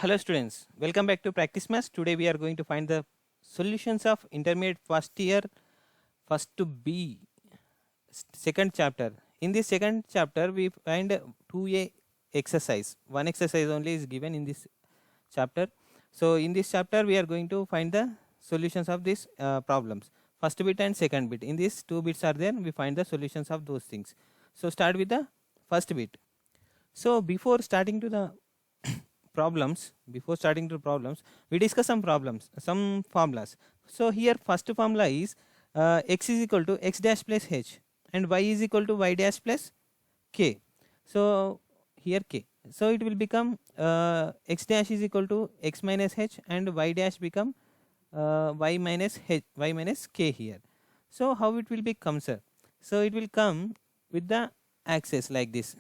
Hello students, welcome back to Practice Maths. Today we are going to find the solutions of intermediate first year, first to B, second chapter. In this second chapter we find 2A exercise. One exercise only is given in this chapter. So in this chapter we are going to find the solutions of these problems. First bit and second bit. In these two bits are there, we find the solutions of those things. So start with the first bit. So before starting to problems, we discuss some problems, some formulas. So here first formula is x is equal to x dash plus h and y is equal to y dash plus k. So here k, so it will become x dash is equal to x minus h and y dash become y minus k here. So how it will become, sir? So it will come with the axis like this.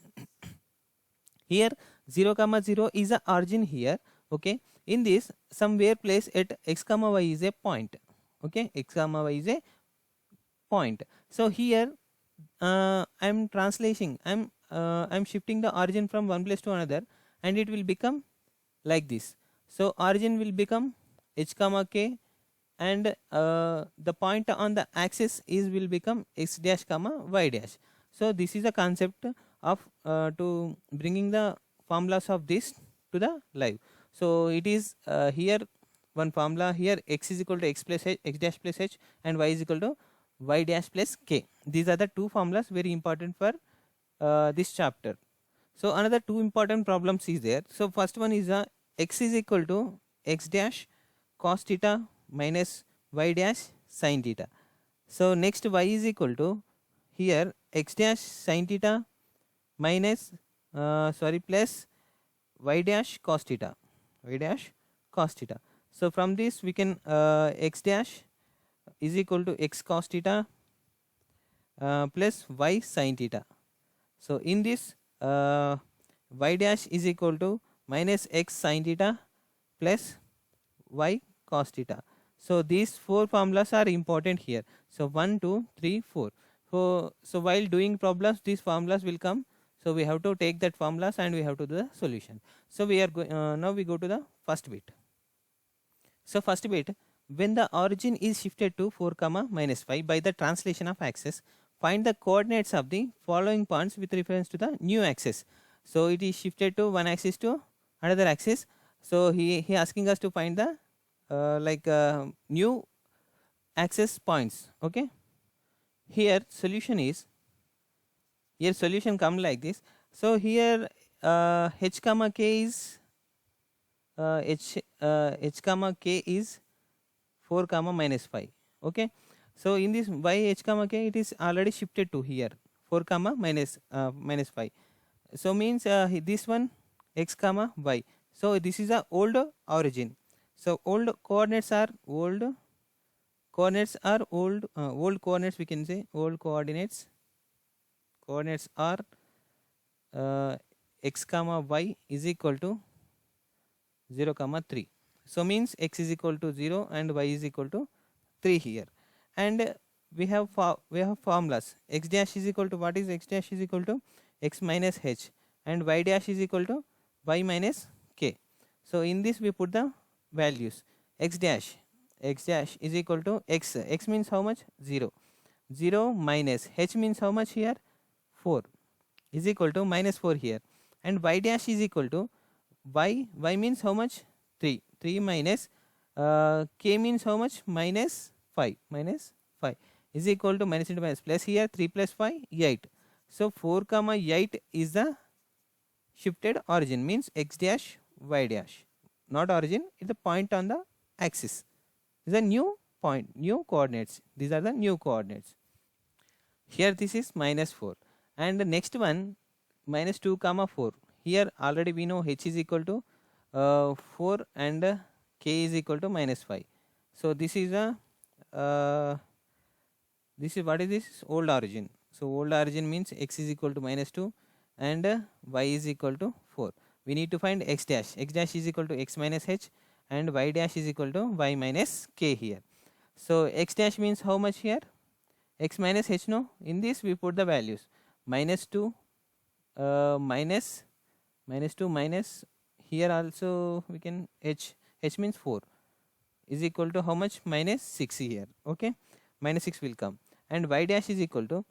Here 0 comma 0 is a origin here. Okay, in this somewhere place at x comma y is a point. Okay, x comma y is a point. So here I'm translating, I'm shifting the origin from one place to another and it will become like this. So origin will become h comma k and the point on the axis is will become x dash comma y dash. So this is a concept of to bringing the formulas of this to the live. So it is here one formula here, x is equal to x plus h, x dash plus h and y is equal to y dash plus k. These are the two formulas very important for this chapter. So another two important problems is there. So first one is x is equal to x dash cos theta minus y dash sin theta. So next y is equal to here x dash sin theta minus plus y dash cos theta, y dash cos theta. So from this we can x dash is equal to x cos theta plus y sin theta. So in this y dash is equal to minus x sin theta plus y cos theta. So these four formulas are important here. So 1, 2, 3, 4. So while doing problems, these formulas will come. So we have to take that formulas and we have to do the solution. So we are now we go to the first bit. So first bit, when the origin is shifted to 4 comma minus 5 by the translation of axis, find the coordinates of the following points with reference to the new axis. So it is shifted to one axis to another axis. So he asking us to find the new axis points. Okay, here solution come like this. So here h comma k is h comma k is 4 comma minus 5. Okay, so in this y h comma k it is already shifted to here 4 comma minus 5. So means this one x comma y. So this is a old origin. So old coordinates are old coordinates we can say old coordinates are x comma y is equal to 0 comma 3. So means x is equal to 0 and y is equal to 3 here. And we have formulas. X dash is equal to, what is x dash is equal to x minus h and y dash is equal to y minus k. So in this we put the values. X dash is equal to x means how much? 0 minus h means how much here? 4 is equal to minus 4 here, and y dash is equal to y means how much? 3 minus k means how much? Minus 5 is equal to minus into minus plus here 3 plus 5 8. So 4 comma 8 is the shifted origin, means x dash y dash, not origin, it's the point on the axis, is a new point, new coordinates. These are the new coordinates. Here this is minus 4 and the next one minus 2 comma 4. Here already we know h is equal to 4 and k is equal to minus 5. So this is a this is what is this? Old origin. So old origin means x is equal to minus 2 and y is equal to 4. We need to find x dash. X dash is equal to x minus h and y dash is equal to y minus k here. So x dash means how much here? X minus h, no? In this we put the values minus 2 minus here also we can h means 4 is equal to how much, minus 6 here. Okay, minus 6 will come, and y dash is equal to,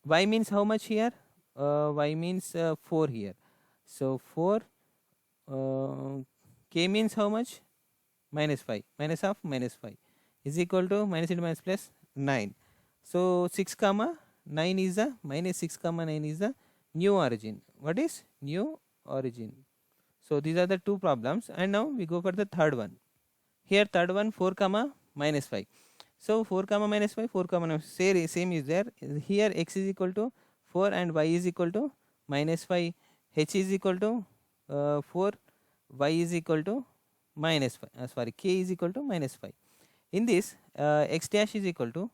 y means how much here, y means 4 here. So 4, k means how much, minus 5, minus of minus 5 is equal to minus into minus plus 9. So 6 comma 9 is the, minus 6 comma 9 is the new origin. What is new origin? So these are the two problems, and now we go for the third one. Here third one, 4 comma minus 5. So 4 comma minus 5, 4 comma minus, same is there. Here x is equal to 4 and y is equal to minus 5. H is equal to 4, y is equal to minus 5. Sorry, k is equal to minus 5. In this, x dash is equal to,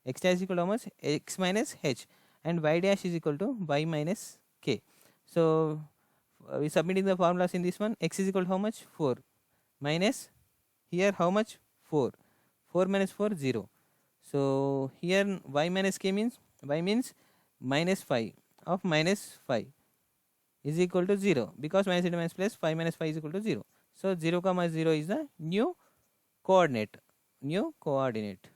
x dash is equal to how much, x minus h, and y dash is equal to y minus k. So we submitting the formulas in this one. X is equal to how much, 4, minus here how much, 4, 4 minus 4, 0. So here y minus k means, y means minus 5 of minus 5 is equal to 0, because minus into minus plus 5 minus 5 is equal to 0. So 0 comma 0 is the new coordinate, new coordinate.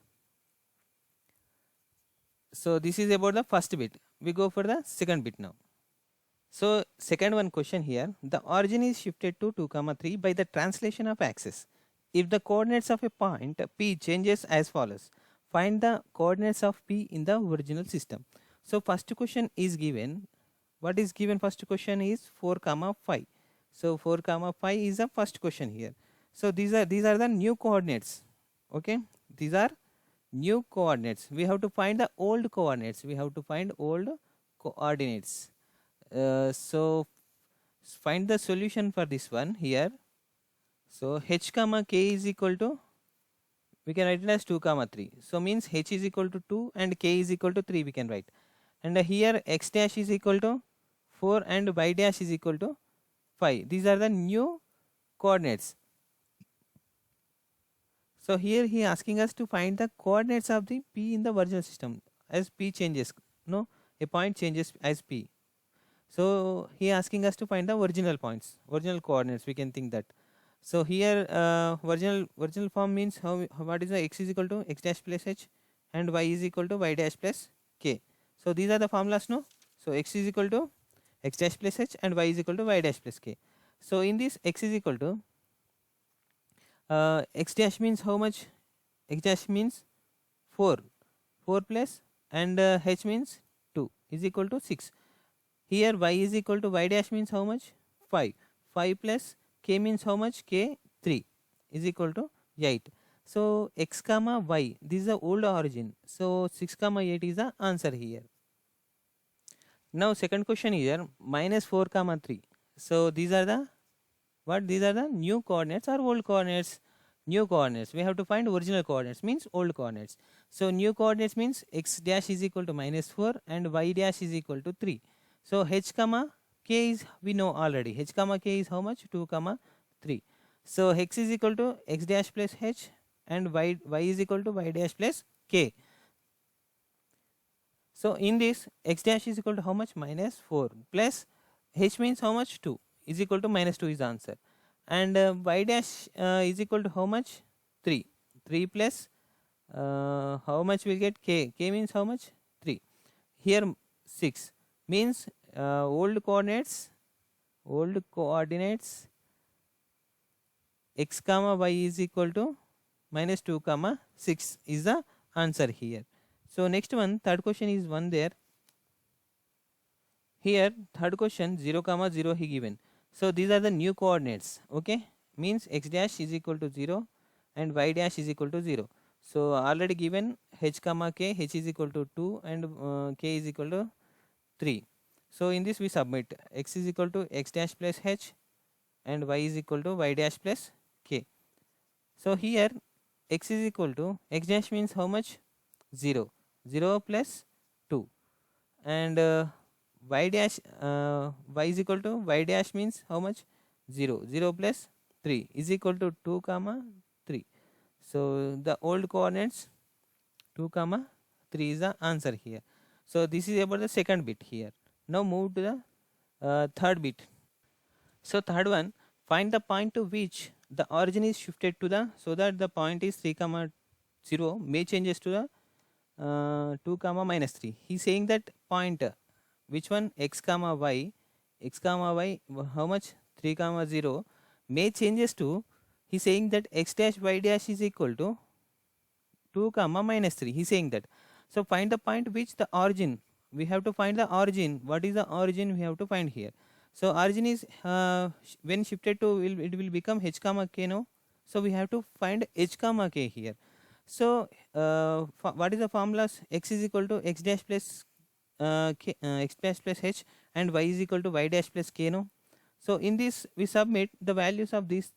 So this is about the first bit. We go for the second bit now. So second one question here, the origin is shifted to 2 comma 3 by the translation of axis. If the coordinates of a point P changes as follows, find the coordinates of P in the original system. So first question is given. What is given first question is 4 comma 5. So 4 comma 5 is the first question here. So these are the new coordinates. Okay, these are new coordinates. We have to find the old coordinates. We have to find old coordinates. So find the solution for this one here. So h comma k is equal to, we can write it as 2 comma 3. So means h is equal to 2 and k is equal to 3 we can write. And here x dash is equal to 4 and y dash is equal to 5. These are the new coordinates. So here he asking us to find the coordinates of the P in the original system as P changes. No, a point changes as P. So he asking us to find the original points, original coordinates. We can think that. So here original form means what is the x is equal to x dash plus h and y is equal to y dash plus k. So these are the formulas, no? So x is equal to x dash plus h and y is equal to y dash plus k. So in this x is equal to x dash means how much? X dash means 4 plus and h means 2 is equal to 6. Here y is equal to y dash means how much? 5 plus k means how much? K 3 is equal to 8. So x comma y, this is the old origin. So 6 comma 8 is the answer here. Now second question here, minus 4 comma 3. So these are the what? These are the new coordinates or old coordinates? New coordinates. We have to find original coordinates, means old coordinates. So new coordinates means x dash is equal to minus 4 and y dash is equal to 3. So h comma k is, we know already, h comma k is how much? 2 comma 3. So x is equal to x dash plus h and y is equal to y dash plus k. So in this, x dash is equal to how much? Minus 4 plus h means how much? 2 is equal to minus 2 is the answer. And y dash is equal to how much? 3. 3 plus how much will get? K. K means how much? 3. Here 6 means old coordinates x comma y is equal to minus 2 comma 6 is the answer here. So next one, third question is one there. Here third question 0 comma 0 he given. So these are the new coordinates. Okay, means x dash is equal to 0 and y dash is equal to 0. So already given h comma k, h is equal to 2 and k is equal to 3. So in this we submit x is equal to x dash plus h and y is equal to y dash plus k. So here x is equal to x dash means how much? 0. 0 plus 2 and y dash y is equal to y dash means how much? 0. 0 plus 3 is equal to 2 comma 3. So the old coordinates 2 comma 3 is the answer here. So this is about the second bit here. Now move to the third bit. So third one, find the point to which the origin is shifted to the, so that the point is 3 comma 0 may changes to the 2 comma minus 3. He's saying that point, which one, x comma y, how much, 3 comma 0 may changes to, he's saying that x dash y dash is equal to 2 comma minus 3. He's saying that. So find the point which the origin, we have to find the origin. What is the origin we have to find here? So origin is when shifted to, it will become h comma k, no? So we have to find h comma k here. So what is the formulas? X is equal to x dash plus k, x dash plus h, and y is equal to y dash plus k, no? So in this we submit the values of these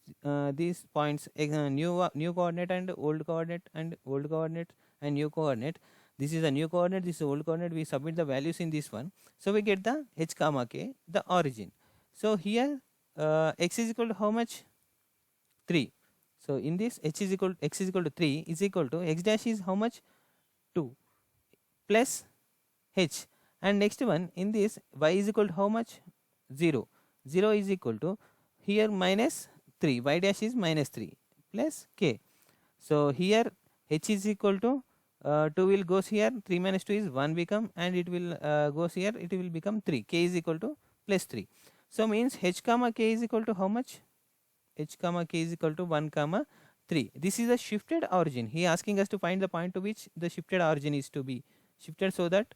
points, new coordinate and old coordinate, and old coordinate and new coordinate. This is a new coordinate, this is old coordinate. We submit the values in this one, so we get the h comma k, the origin. So here x is equal to how much? 3. So in this x is equal to 3 is equal to x dash is how much? 2 plus h, and next one in this y is equal to how much? 0. 0 is equal to here minus 3, y dash is minus 3 plus k. So here h is equal to 2 will goes here, 3 minus 2 is 1 become, and it will goes here, it will become 3, k is equal to plus 3. So means h comma k is equal to how much? H comma k is equal to 1 comma 3. This is a shifted origin. He asking us to find the point to which the shifted origin is to be shifted, so that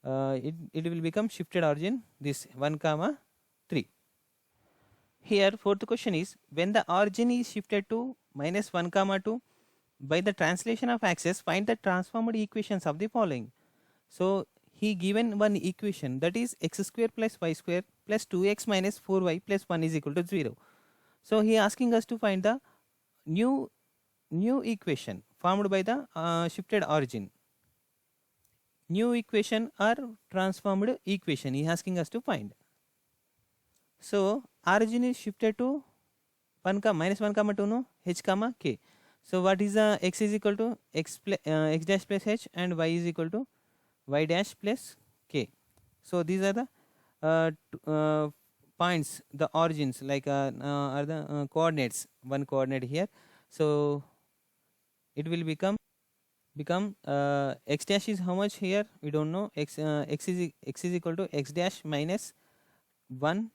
it will become shifted origin, this 1 comma 3. Here fourth question is, when the origin is shifted to minus 1 comma 2, by the translation of axis find the transformed equations of the following. So he given one equation, that is x square plus y square plus 2x minus 4y plus 1 is equal to 0. So he asking us to find the new equation formed by the shifted origin. New equation or transformed equation he asking us to find. So origin is shifted to minus 1 comma 2, no, h comma k. So what is the x is equal to x dash plus h, and y is equal to y dash plus k. So these are the points, the origins, like are the coordinates, one coordinate here. So it will become x dash is how much here, we don't know. X is equal to x dash minus 1,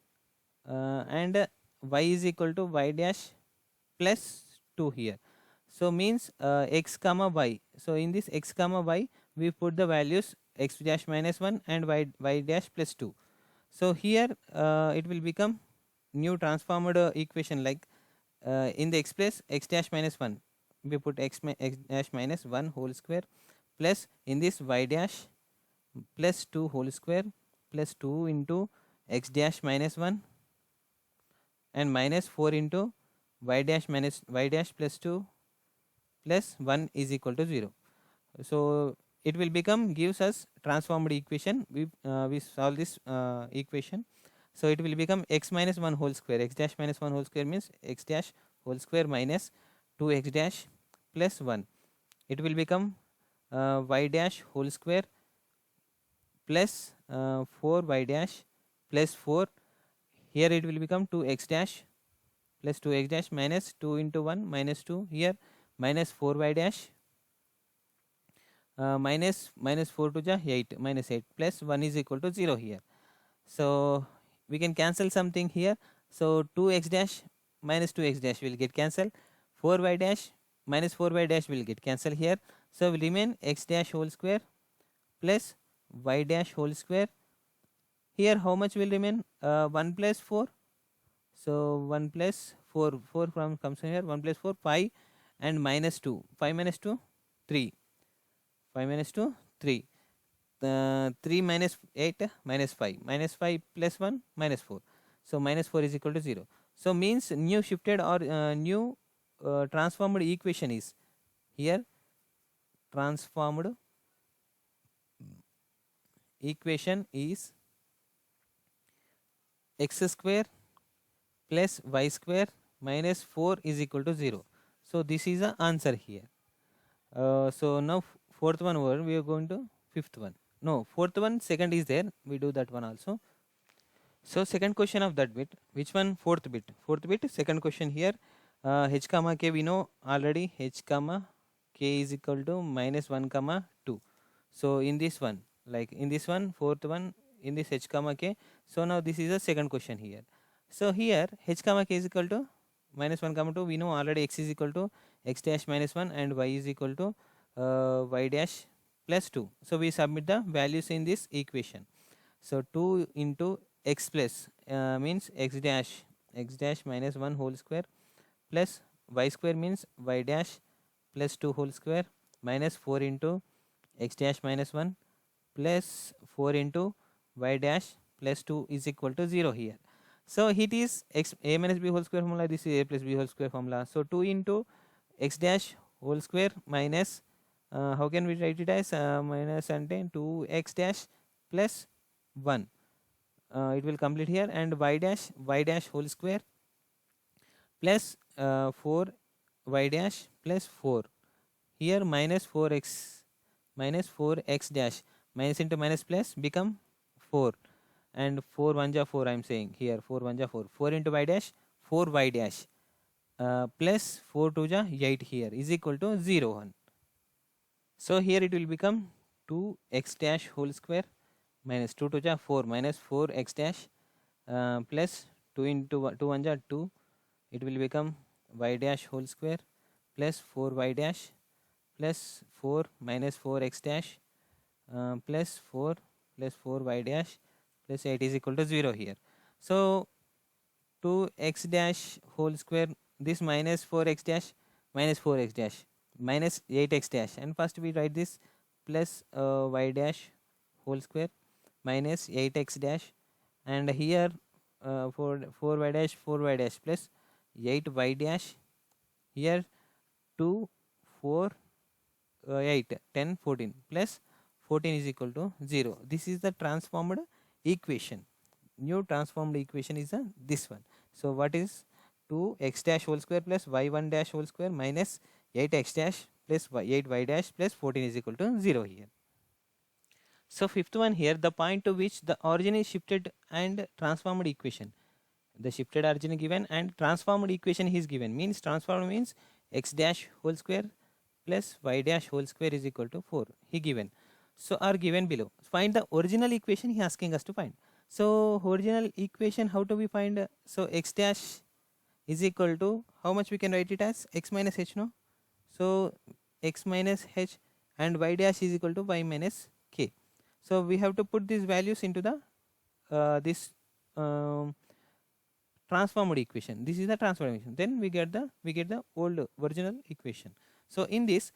and y is equal to y dash plus 2 here. So means x comma y. So in this x comma y we put the values x dash minus 1 and y dash plus 2. So here it will become new transformed equation, like in the x place x dash minus 1 we put x dash minus 1 whole square, plus in this y dash plus 2 whole square plus 2 into x dash minus 1 and minus 4 into y dash minus y dash plus 2 plus 1 is equal to 0. So it will become, gives us transformed equation. We solve this equation. So it will become x minus 1 whole square, x dash minus 1 whole square means x dash whole square minus 2x dash plus 1. It will become y dash whole square plus 4y dash plus 4. Here it will become 2x dash plus 2x dash minus 2 into 1 minus 2, here minus 4y dash minus 4 to the 8 minus 8 plus 1 is equal to 0 here. So we can cancel something here. So 2x dash minus 2x dash will get cancelled, 4y dash minus 4y dash will get cancelled here. So will remain x dash whole square plus y dash whole square. Here how much will remain? 1 plus 4. So 1 plus 4, 4 from comes here, 1 plus 4 5, and minus 2, 5 minus 2 3, 5 minus 2 3, 3 minus 8 minus 5, minus 5 plus 1 minus 4. So minus 4 is equal to 0. So means new shifted or new transformed equation is here. Transformed equation is x square plus y square minus 4 is equal to 0. So this is the answer here. So now fourth one over, we are going to fifth one. No, fourth one, second is there. We do that one also. So second question of that bit, which one? Fourth bit. Fourth bit, second question here. H comma k we know already. H comma k is equal to minus 1 comma 2. So in this one, like in this one, fourth one, in this h comma k. So now this is the second question here. So here h comma k is equal to minus 1 comma 2. We know already x is equal to x dash minus 1 and y is equal to y dash plus 2. So we submit the values in this equation. So 2 into x plus means x dash minus 1 whole square plus y square means y dash plus 2 whole square minus 4 into x dash minus 1 plus 4 into y dash plus 2 is equal to 0 here. So it is x a minus b whole square formula. This is a plus b whole square formula. So 2 into x dash whole square minus how can we write it as minus and 2x dash plus 1. It will complete here, and y dash whole square plus 4 y dash plus 4 here minus 4x dash minus into minus plus become 4 and 4 1 ja 4 I am saying here 4 1 ja 4 4 into y dash 4 y dash plus 4 2 ja 8 here is equal to 0 1. So here it will become 2x dash whole square minus 2 2 ja 4 minus 4x dash plus 2 into 2 1 ja 2. It will become y dash whole square plus 4y dash plus 4 minus 4x dash plus 4 plus 4y dash plus 8 is equal to 0 here. So 2x dash whole square, this minus 4x dash minus 4x dash minus 8x dash, and first we write this plus y dash whole square minus 8x dash, and here 4y dash plus 8y dash here 2 4 8 10 14 plus 14 is equal to 0. This is the transformed equation. New transformed equation is this one. So what is 2x dash whole square plus y1 dash whole square minus 8x dash plus 8y dash plus 14 is equal to 0 here. So fifth one here, the point to which the origin is shifted and transformed equation. The shifted origin given and transformed equation is given, means transformed means x dash whole square plus y dash whole square is equal to 4 he given. So are given below. Find the original equation he asking us to find. So original equation, how do we find? So x dash is equal to, how much we can write it as x minus h, no? So x minus h and y dash is equal to y minus k. So we have to put these values into the this transformed equation. This is the transformed equation. Then we get the old original equation. So in this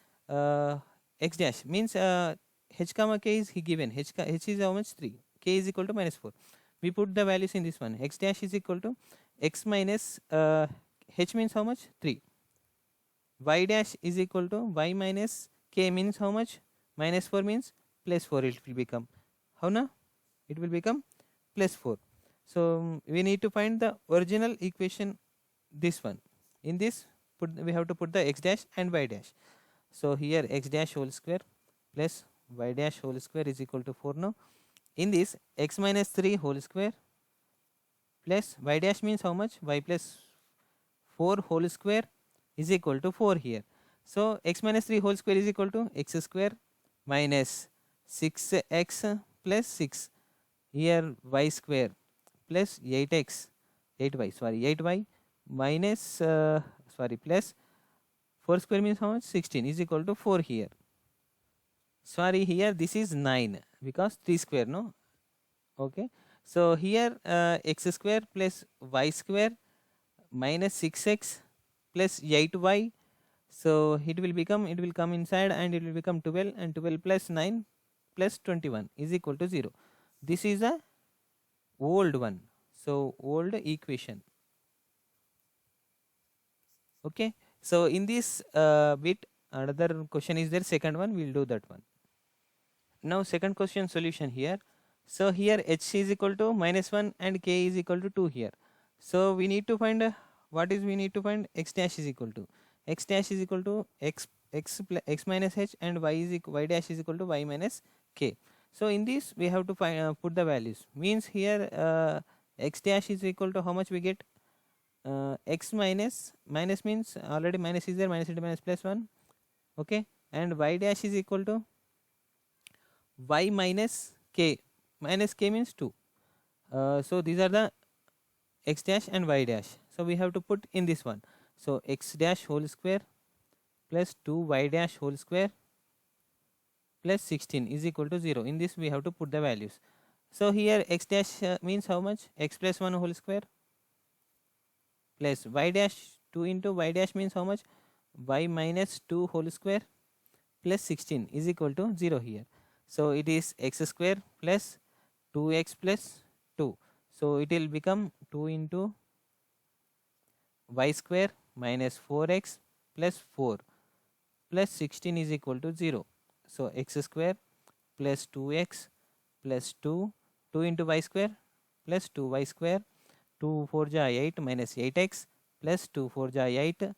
x dash means h comma k is given. H is how much? 3. K is equal to minus 4. We put the values in this one. X dash is equal to x minus h means how much? 3. Y dash is equal to y minus k means how much? Minus 4 means plus 4 it will become. How now? It will become plus 4. So we need to find the original equation, this one. In this we have to put the x dash and y dash. So here x dash whole square plus y dash whole square is equal to 4 now. In this x minus 3 whole square plus y dash means how much? Y plus 4 whole square is equal to 4 here. So x minus 3 whole square is equal to x square minus 6x plus 6 here y square plus 8y minus plus 4 square means how much? 16 is equal to 4 here. Sorry, here this is 9 because 3 square, no? Okay. So here x square plus y square minus 6x plus 8y. So it will come inside and it will become 12, and 12 plus 9 plus 21 is equal to 0. This is a old one. So old equation. Okay. So in this bit another question is there, second one, we will do that one. Now second question solution here. So here h is equal to minus 1 and k is equal to 2 here. So we need to find we need to find x dash is equal to x minus h and y dash is equal to y minus k. So in this we have to find put the values, means here x dash is equal to how much we get, x minus, minus means already minus is there, minus into minus plus 1, okay, and y dash is equal to y minus k means 2. So these are the x dash and y dash, so we have to put in this one. So x dash whole square plus 2y dash whole square plus 16 is equal to 0. In this we have to put the values. So here x dash means how much, x plus 1 whole square plus y dash, 2 into y dash means how much, y minus 2 whole square plus 16 is equal to 0 here. So it is x square plus 2x plus 2. So it will become 2 into y square minus 4x plus 4 plus 16 is equal to 0. So x square plus 2x plus 2, 2 into y square plus 2y square, 2 4 ja 8 minus 8x plus 2 4 ja 8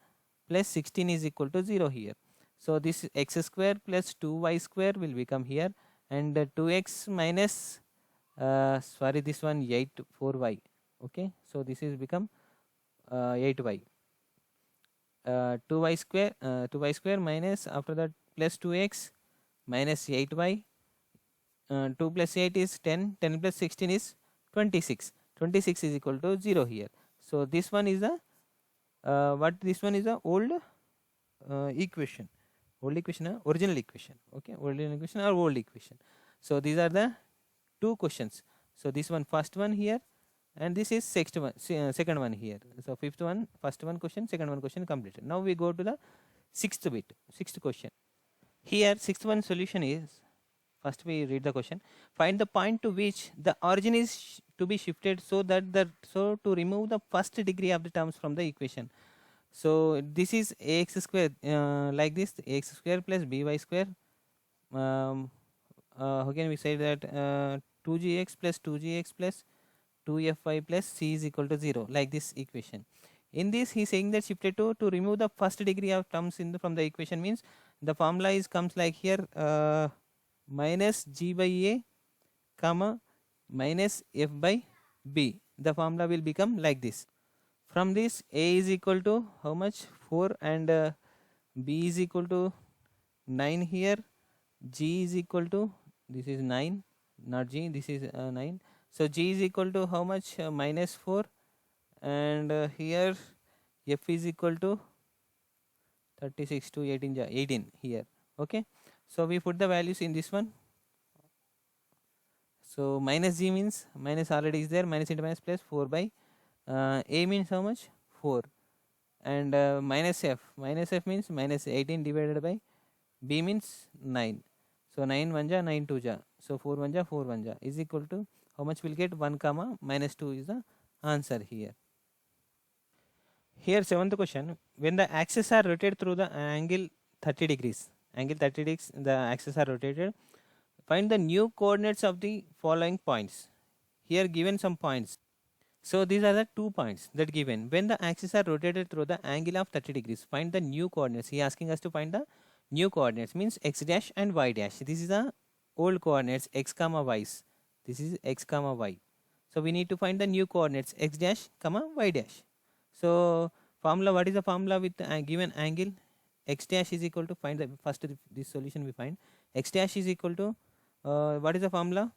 plus 16 is equal to 0 here. So this x square plus 2y square will become here, and 2x minus sorry, this one 8 4y, okay. So this is become 8y, 2y square minus after that plus 2x minus 8y, 2 plus 8 is 10, 10 plus 16 is 26, 26 is equal to 0 here. So this one is the what, this one is the old equation, original equation, okay, original equation or old equation. So these are the two questions. So this one first one here, and this is second one here. So fifth one, first one question, second one question completed. Now we go to the sixth question. Here sixth one solution is, first we read the question. Find the point to which the origin is to be shifted so that to remove the first degree of the terms from the equation. So this is ax square, like this, ax square plus by square, how can we say that, 2gx plus 2gx plus 2fy plus c is equal to 0, like this equation. In this he is saying that shifted to remove the first degree of terms from the equation, means the formula is comes like here, minus g by a comma minus f by b. The formula will become like this. From this a is equal to how much, 4, and b is equal to 9 here, g is equal to, this is 9, not g, this is 9. So g is equal to how much, minus 4, and here f is equal to 36 to 18 here, okay. So we put the values in this one. So minus g means minus already is there, minus into minus plus 4 by a means how much, 4, and minus f means minus 18 divided by b means 9. So 9 1 ja 9 2 ja, so 4 1 ja 4 1 ja is equal to how much will get, 1 comma minus 2 is the answer here. Here seventh question, when the axes are rotated through the angle 30 degrees, the axes are rotated, find the new coordinates of the following points. Here given some points. So these are the 2 points that given. When the axes are rotated through the angle of 30 degrees, find the new coordinates. He is asking us to find the new coordinates, means x dash and y dash. This is the old coordinates, x comma y's. This is x comma y. So we need to find the new coordinates, x dash comma y dash. So formula, what is the formula with the given angle? X dash is equal to, find the first this solution we find. X dash is equal to what is the formula?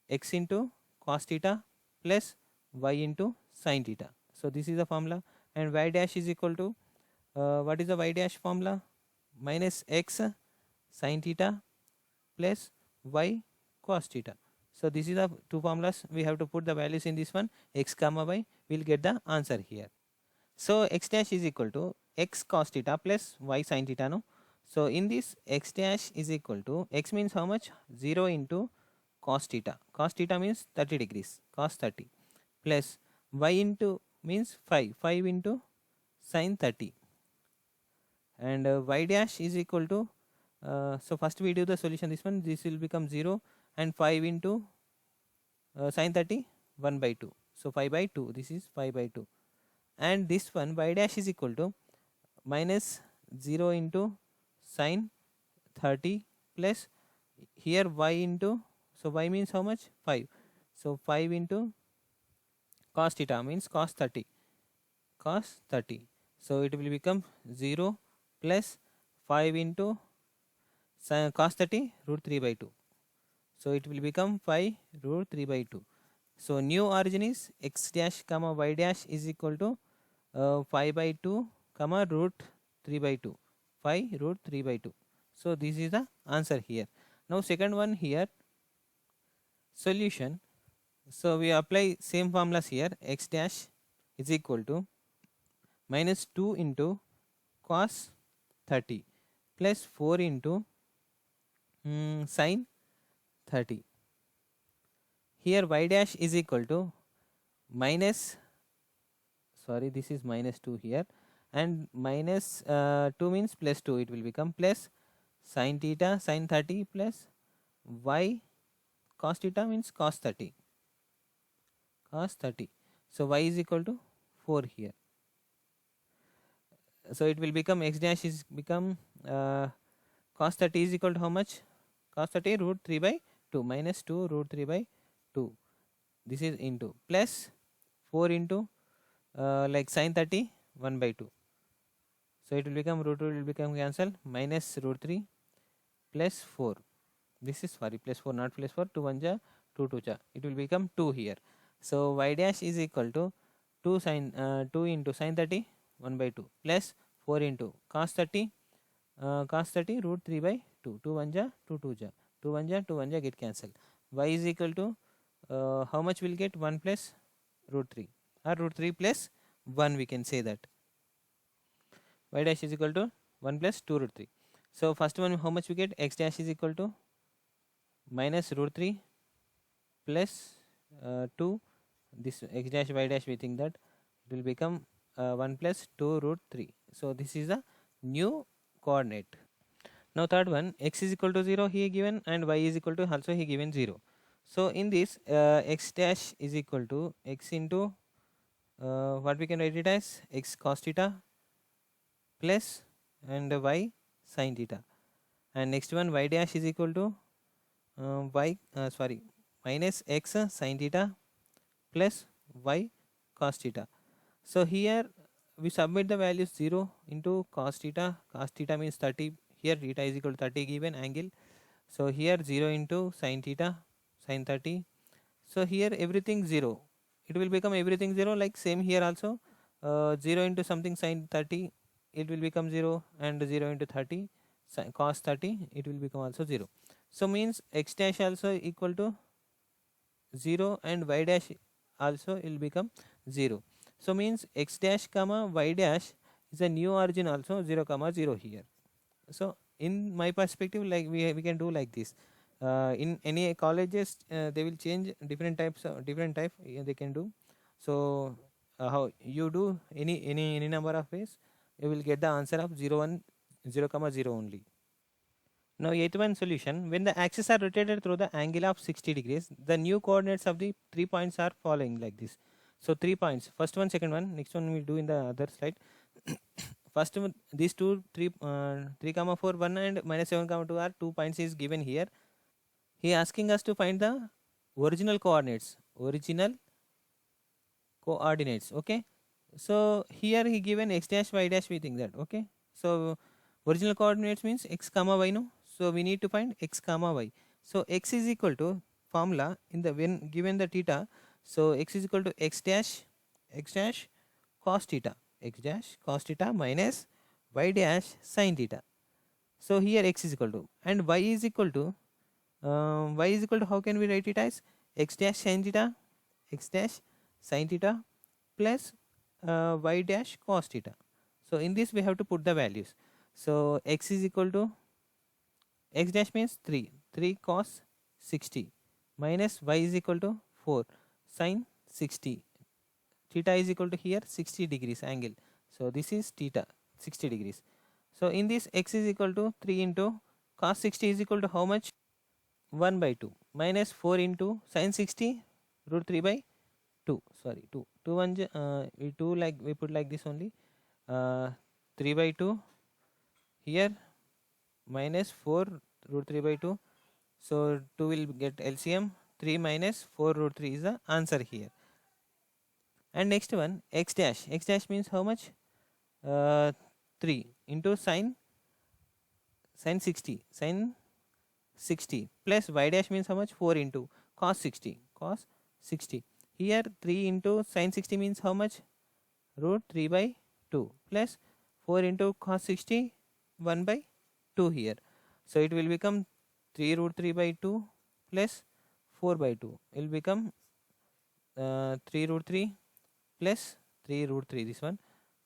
X into cos theta plus y into sin theta. So this is the formula. And y dash is equal to what is the y dash formula? Minus x sin theta plus y cos theta. So this is the two formulas. We have to put the values in this one, x comma y. We'll get the answer here. So x dash is equal to x cos theta plus y sin theta, no? So in this, x dash is equal to, x means how much, 0 into cos theta. Cos theta means 30 degrees, cos 30, plus y into means 5, 5 into sin 30, and y dash is equal to, so first we do the solution, this one, this will become 0, and 5 into sin 30, 1 by 2. So 5 by 2, this is 5 by 2. And this one, y dash is equal to minus 0 into sin 30 plus here y into, so y means how much, 5. So 5 into cos theta means cos 30, cos 30. So it will become 0 plus 5 into cos 30 root 3 by 2. So it will become 5 root 3 by 2. So new origin is x dash comma y dash is equal to 5 by 2 comma root 3 by 2, 5 root 3 by 2. So this is the answer here. Now second one here, solution. So we apply same formulas here. X dash is equal to minus 2 into cos 30 plus 4 into sin 30. Here y dash is equal to minus, sorry, this is minus 2 here, and minus 2 means plus 2, it will become plus sin theta sin 30 plus y cos theta means cos 30, cos 30. So y is equal to 4 here. So it will become x dash is become cos 30 is equal to how much? Cos 30 root 3 by 2 minus 2 root 3 by 2. This is into plus 4 into like sin 30 1 by 2. So it will become root 2 will become cancel minus root 3 plus 4. This is sorry plus 4 not plus 4, 2 1 ja 2 2 ja, it will become 2 here. So y dash is equal to 2 sin 2 into sin 30 1 by 2 plus 4 into cos 30 root 3 by 2, 2 1 ja 2 2 ja, 2 1 ja 2 1 ja get cancel. Y is equal to how much will get 1 plus root 3 or root 3 plus 1, we can say that y dash is equal to 1 plus 2 root 3. So first one how much we get? X dash is equal to minus root 3 plus 2, this x dash y dash we think that it will become 1 plus 2 root 3. So this is the new coordinate. Now third one, x is equal to 0 here given and y is equal to also he given 0. So in this x dash is equal to x into what we can write it as x cos theta plus and y sin theta, and next one y dash is equal to minus x sin theta plus y cos theta. So here we submit the values 0 into cos theta means 30, here theta is equal to 30 given angle. So here 0 into sin theta sin 30. So here everything 0, it will become everything 0, like same here also 0 into something sin 30 it will become 0, and 0 into 30 cos 30 it will become also 0. So means x dash also equal to 0 and y dash also will become 0. So means x dash comma y dash is a new origin also 0 comma 0 here. So in my perspective, like we can do like this. In any colleges they will change different types of different type they can do. So how you do any number of ways, you will get the answer of 0 1 0 comma 0 only. Now eighth one solution, when the axes are rotated through the angle of 60 degrees, the new coordinates of the 3 points are following like this. So 3 points, first one, second one, next one we will do in the other slide. First one, these two 3 comma 4 1 and minus 7 comma 2 are 2 points is given here. He asking us to find the original coordinates, okay. So here he given x dash y dash, we think that, okay. So original coordinates means x comma y, no, so we need to find x comma y. So x is equal to formula in the when given the theta, so x is equal to x dash cos theta, x dash cos theta minus y dash sin theta. So here x is equal to, and y is equal to how can we write it as x dash sin theta plus y dash cos theta. So in this we have to put the values. So x is equal to x dash means 3 cos 60 minus y is equal to 4 sin 60. Theta is equal to here 60 degrees angle. So this is theta 60 degrees. So in this x is equal to 3 into cos 60 is equal to how much? 1 by 2 minus 4 into sin 60 root 3 by 2. Sorry, 2 1 we 2 like we put like this only. 3 by 2 here minus 4 root 3 by 2. So 2 will get LCM, 3 minus 4 root 3 is the answer here. And next one, x dash. X dash means how much? 3 into sine 60 plus y dash means how much? 4 into cos 60. Here 3 into sine 60 means how much? Root 3 by 2 plus 4 into cos 60, 1 by 2 here. So it will become 3 root 3 by 2 plus 4 by 2. It will become 3 root 3 plus 3 root 3, this one,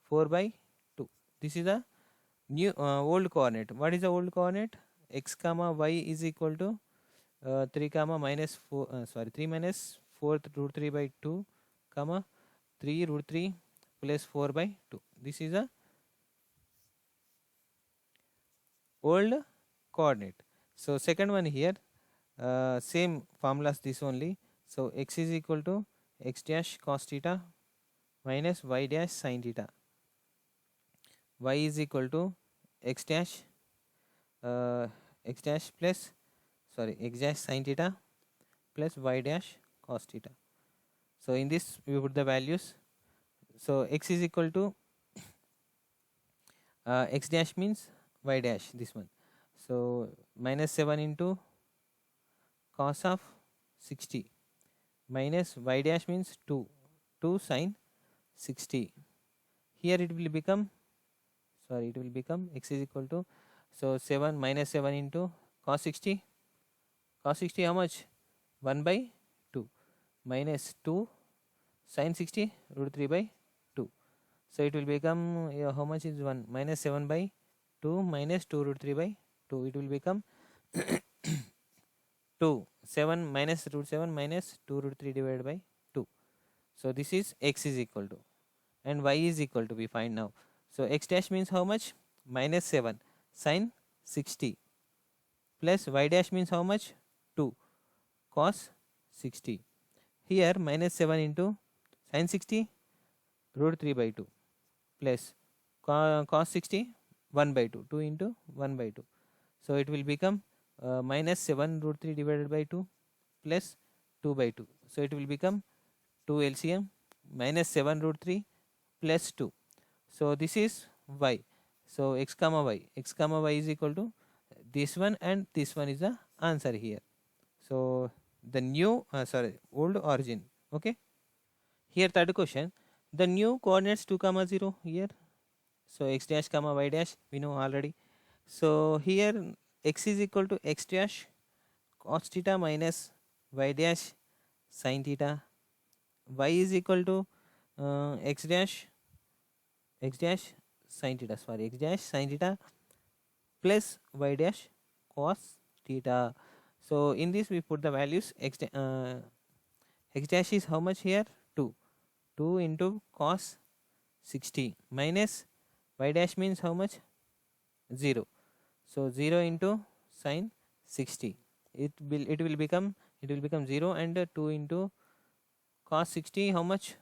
4 by 2. This is the new old coordinate. What is the old coordinate? X comma y is equal to 3 comma minus 4 3 minus 4 root 3 by 2 comma 3 root 3 plus 4 by 2. This is a old coordinate. So second one here, same formulas this only. So x is equal to x dash cos theta minus y dash sin theta. Y is equal to x dash plus x dash sin theta plus y dash cos theta. So in this we put the values. So x is equal to x dash means y dash, this one. So minus 7 into cos of 60 minus y dash means 2 sin 60. Here it will become x is equal to, so 7 minus 7 into cos 60 how much? 1 by 2 minus 2 sin 60 root 3 by 2. So it will become how much is 1 minus 7 by 2 minus 2 root 3 by 2. It will become 2 7 minus root 7 minus 2 root 3 divided by 2. So this is x is equal to, and y is equal to we find now. So x dash means how much? Minus 7 sin 60 plus y dash means how much? 2 cos 60. Here minus 7 into sin 60 root 3 by 2 plus cos 60 1 by 2, 2 into 1 by 2. So it will become minus 7 root 3 divided by 2 plus 2 by 2. So it will become 2 LCM minus 7 root 3 plus 2. So this is y. So x comma y is equal to this one, and this one is the answer here. So the new old origin. Okay. Here third question, the new coordinates 2 comma 0 here. So x dash comma y dash we know already. So here x is equal to x dash cos theta minus y dash sin theta. Y is equal to x dash sin theta plus y dash cos theta. So in this we put the values. X dash is how much here? 2 into cos 60 minus y dash means how much? 0. So 0 into sin 60. It will become 0, and 2 into cos 60 how much?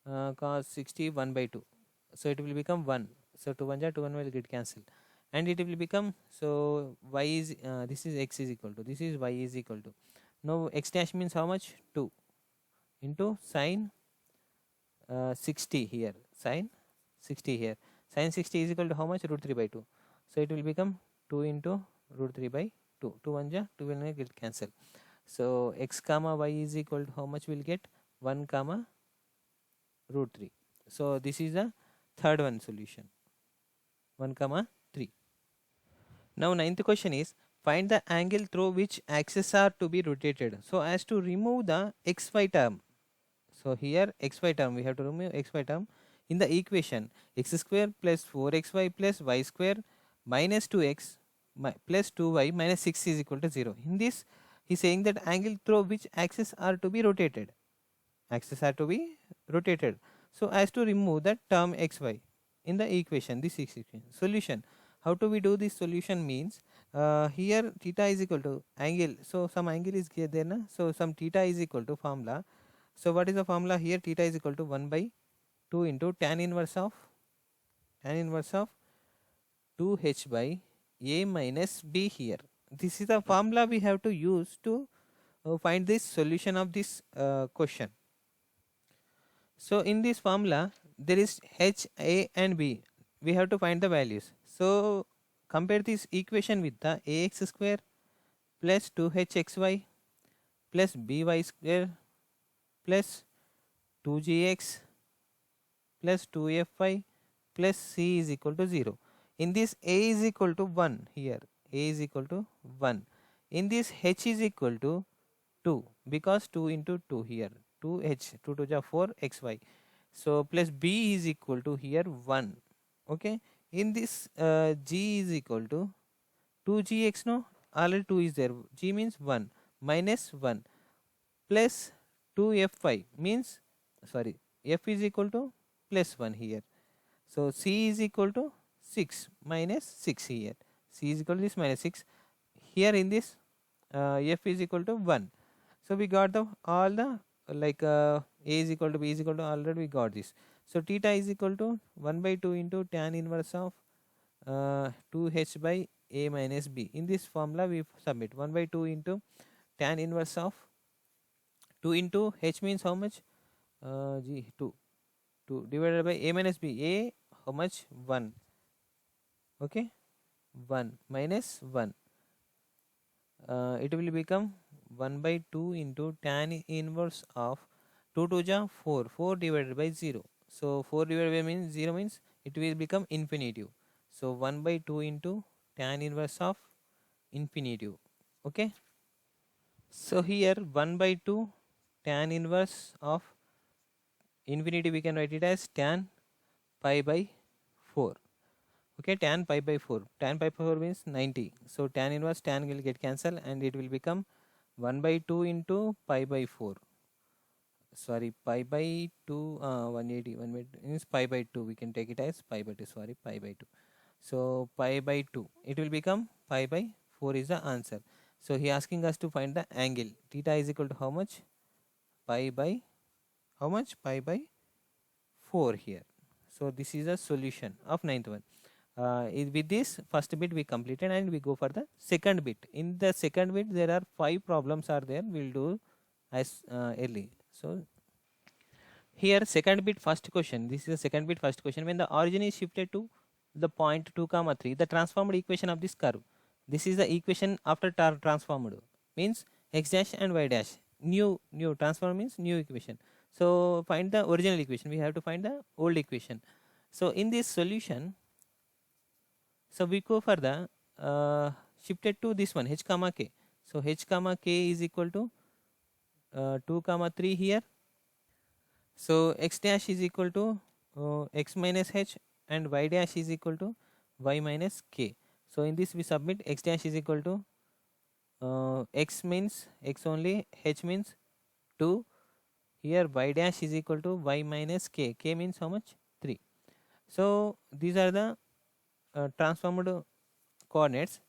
Cos 60 1 by 2. So it will become 1. So 2 1 2 1 will get cancelled, and it will become, so y is this is x is equal to, this is y is equal to, now x dash means how much? 2 into sin 60 here, sin 60 here, sin 60 is equal to how much? Root 3 by 2. So it will become 2 into root 3 by 2. 2 1 2 will get cancelled. So x comma y is equal to how much will get? 1 comma root 3. So this is the third one solution, 1 comma 3. Now ninth question is, find the angle through which axes are to be rotated so as to remove the xy term. So here xy term, we have to remove xy term in the equation x square plus 4xy plus y square minus 2x plus 2y minus 6 is equal to 0. In this he is saying that angle through which axes are to be rotated. So as to remove the term xy in the equation, this equation. Solution. How do we do this solution means, here theta is equal to angle. So some angle is there na? So some theta is equal to formula. So what is the formula here? Theta is equal to 1 by 2 into tan inverse of 2h by a minus b here. This is the formula we have to use to find this solution of this question. So in this formula there is h, a and b. We have to find the values. So compare this equation with the ax square plus 2hxy plus by square plus 2gx plus 2fy plus c is equal to 0. In this a is equal to 1 here. A is equal to 1. In this h is equal to 2 because 2 into 2 here. 2h, 2 to the 4 xy. So plus b is equal to here 1. Okay. In this g is equal to 2gx, no, already 2 is there, g means 1 minus 1 plus 2f5 means, sorry, f is equal to plus 1 here. So c is equal to 6 minus 6 here. C is equal to this minus 6. Here in this f is equal to 1. So we got the all the like a is equal to b is equal to, already we got this. So theta is equal to 1 by 2 into tan inverse of 2h by a minus b. In this formula we submit 1 by 2 into tan inverse of 2 into h means how much, 2 divided by a minus b. A how much, 1. Okay, 1 minus 1, it will become 1 by 2 into tan inverse of 2 to ja 4, 4 divided by 0. So 4 divided by means 0 means it will become infinitive. So 1 by 2 into tan inverse of infinitive. Okay. So here 1 by 2 tan inverse of infinity, we can write it as tan pi by 4. Okay, tan pi by 4. Tan pi by 4 means 90. So tan inverse tan will get cancelled and it will become 1 by 2 into pi by 4. Sorry, pi by 2, 180, 1 by 2 means pi by 2. We can take it as pi by 2. Sorry, pi by 2. So pi by 2. It will become pi by 4 is the answer. So he asking us to find the angle. Theta is equal to how much? Pi by how much? Pi by 4 here. So this is a solution of ninth one. With this first bit we completed and we go for the second bit. In the second bit there are 5 problems are there. We'll do as early. So here second bit first question. This is the second bit first question. When the origin is shifted to the point 2 comma 3, the transformed equation of this curve. This is the equation after transformed means x dash and y dash. New transform means new equation. So find the original equation. We have to find the old equation. So in this solution, so we go for the shifted to this one h comma k. So h comma k is equal to 2 comma 3 here. So x dash is equal to x minus h and y dash is equal to y minus k. So in this we submit x dash is equal to x means x only, h means 2. Here y dash is equal to y minus k. K means how much? 3. So these are the transformed coordinates.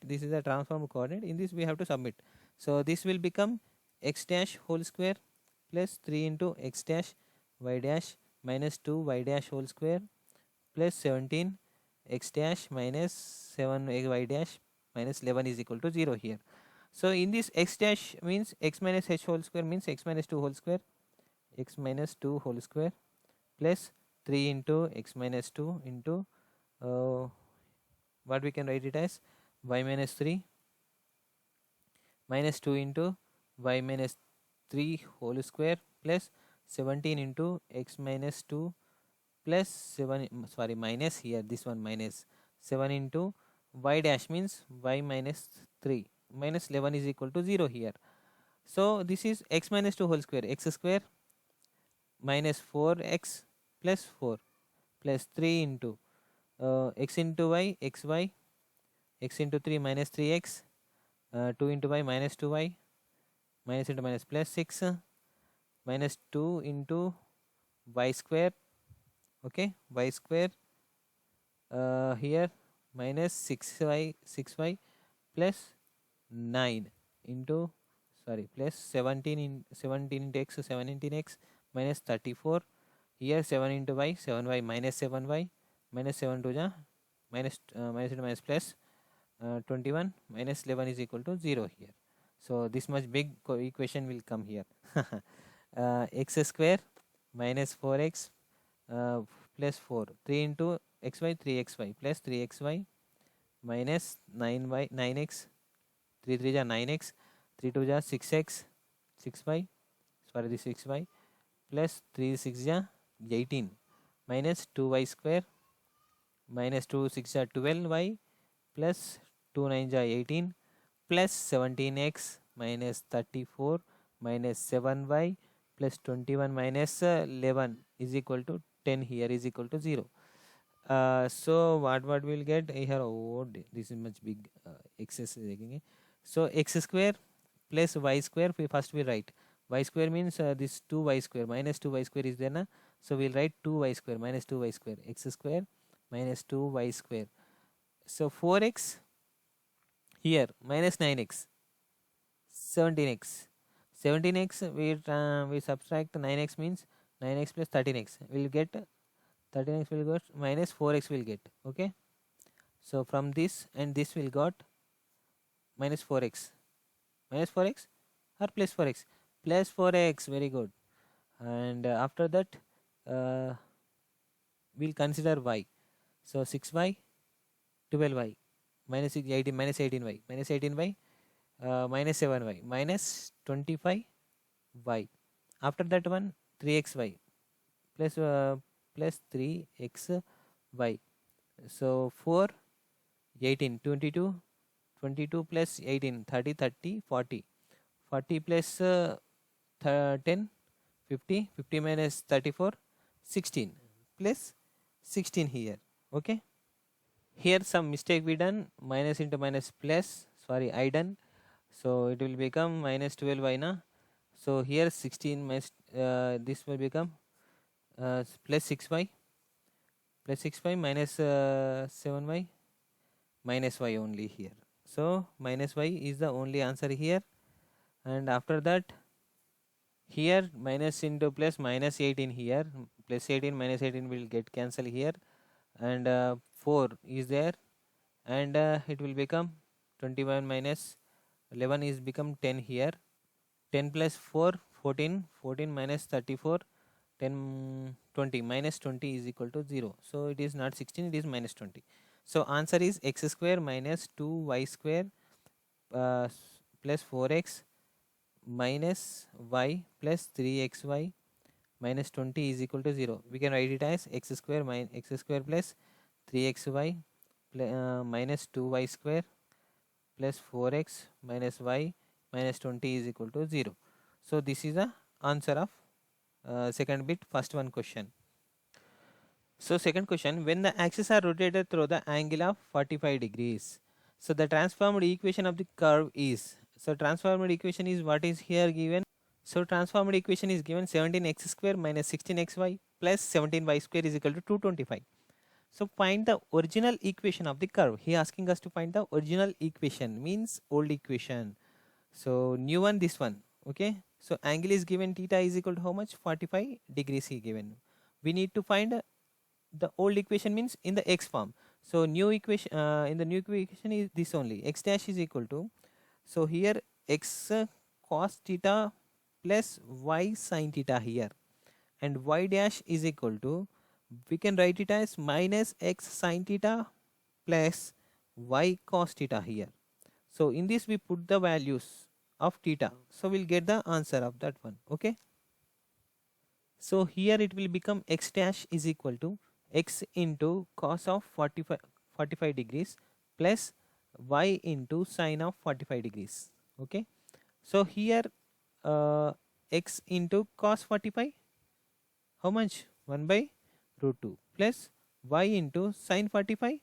This is the transformed coordinate. In this we have to submit. So this will become x dash whole square plus 3 into x dash y dash minus 2 y dash whole square plus 17 x dash minus 7 y dash minus 11 is equal to 0 here. So in this x dash means x minus h whole square means x minus 2 whole square, x minus 2 whole square plus 3 into x minus 2 into what we can write it as y minus 3 minus 2 into y minus 3 whole square plus 17 into x minus 2 plus 7, sorry, minus here, this one minus 7 into y dash means y minus 3 minus 11 is equal to 0 here. So this is x minus 2 whole square, x square minus 4x plus 4 plus 3 into x into y, xy, x into 3 minus 3x, 2 into y minus 2y, minus into minus plus 6, minus 2 into y square. Okay, y square here minus 6y plus 9 into, sorry, plus 17 in 17 into x, 17x minus 34. Here 7 into y, 7y minus 7y minus 7 to the minus minus into minus plus 21 minus 11 is equal to 0 here. So this much big equation will come here. X square minus 4x plus 4. 3 into xy 3xy plus 3xy minus 9y 9x. 3 3 ja 9x, 3 2 ja 6x, 6y, sorry this 6y plus 3 6 ja 18 minus 2y square minus 2 6 ja 12y plus 2 9 ja 18 plus 17x minus 34 minus 7y plus 21 minus 11 is equal to 10 here is equal to 0. So what we'll get here? Oh, this is much big excess is again. So x square plus y square first we write y square means this 2y square minus 2y square is there na, so we'll write 2y square minus 2y square x square minus 2y square. So 4x here minus 9x 17x 17x we subtract 9x means 9x plus 13x we'll get 13x will get minus 4x will get. Okay, so from this and this will got minus 4x or plus 4x plus 4x, very good. And after that uh, we'll consider y. So 6y 12y minus 18 minus 18y minus 18y minus 7y minus 25y. After that one 3xy plus plus 3xy. So 4 18 22 22 plus 18 30 30 40 40 plus 10 50 50 minus 34 16 plus 16 here. Okay, here some mistake we done, minus into minus plus, sorry I done, so it will become minus 12y na. So here 16 minus this will become plus 6y minus 7y minus y only here. So minus y is the only answer here. And after that here minus into plus minus 18 here, plus 18 minus 18 will get cancelled here, and 4 is there, and it will become 21 minus 11 is become 10 here. 10 plus 4 14, 14 minus 34 10 20 minus 20 is equal to 0. So it is not 16, it is minus 20. So answer is x square minus 2y square plus 4x minus y plus 3xy minus 20 is equal to 0. We can write it as x square minus x square plus 3xy minus 2y square plus 4x minus y minus 20 is equal to 0. So this is the answer of second bit, first one question. So second question, when the axes are rotated through the angle of 45 degrees, so the transformed equation of the curve is, so transformed equation is what is here given. So transformed equation is given 17x square minus 16xy plus 17y square is equal to 225. So find the original equation of the curve. He asking us to find the original equation, means old equation. So new one, this one. Okay, so angle is given theta is equal to how much? 45 degrees he given. We need to find the old equation, means in the x form. So new equation in the new equation is this only, x dash is equal to, so here x cos theta plus y sin theta here, and y dash is equal to, we can write it as minus x sin theta plus y cos theta here. So in this we put the values of theta, so we'll get the answer of that one. Okay, so here it will become x dash is equal to x into cos of 45 degrees plus y into sin of 45 degrees. Okay, so here x into cos 45, how much? 1 by root 2 plus y into sin 45,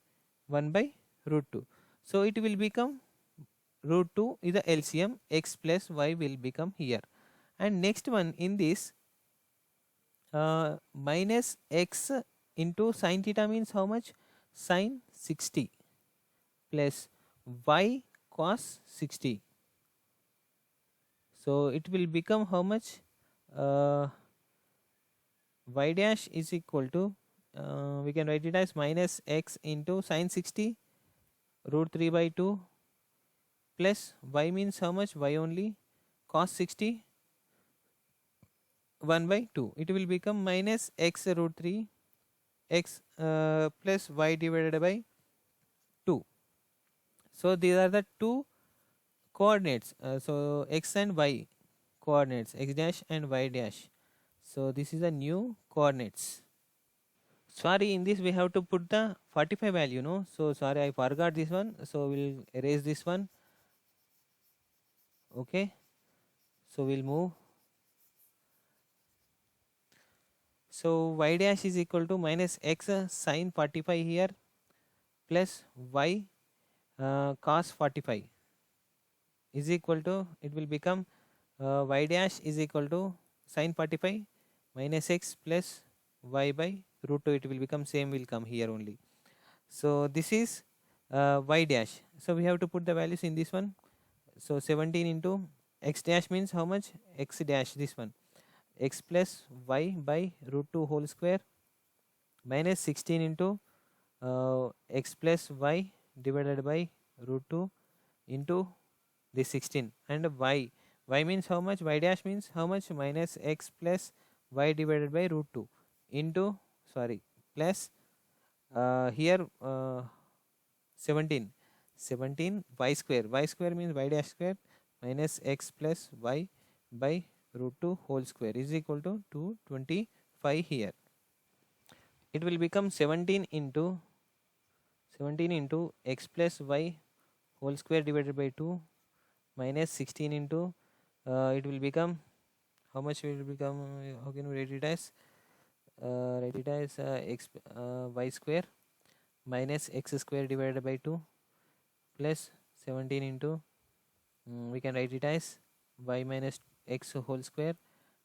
1 by root 2. So it will become root 2 is the LCM, x plus y will become here. And next one in this minus x into sin theta means how much? Sin 60 plus y cos 60. So it will become how much? Y dash is equal to, we can write it as minus x into sin 60 root 3 by 2 plus y means how much? Y only, cos 60 1 by 2. It will become minus x root 3 x plus y divided by 2. So these are the two coordinates. So x and y coordinates, x dash and y dash. So this is a new coordinates. Sorry, in this we have to put the 45 value, no? So sorry, I forgot this one. So we'll erase this one. Okay. So we'll move. So y dash is equal to minus x sine 45 here plus y cos 45 is equal to, it will become y dash is equal to sine 45 minus x plus y by root 2. It will become same, will come here only. So this is y dash. So we have to put the values in this one. So 17 into x dash means how much? X dash, this one, x plus y by root 2 whole square minus 16 into x plus y divided by root 2 into this 16, and y means how much? Y dash means how much? Minus x plus y divided by root 2 into, sorry, plus here 17 y square means y dash square minus x plus y by root 2 whole square is equal to 225 here. It will become 17 into x plus y whole square divided by 2 minus 16 into it will become how much will become, how can we write it as x y square minus x square divided by 2 plus 17 into we can write it as y minus x whole square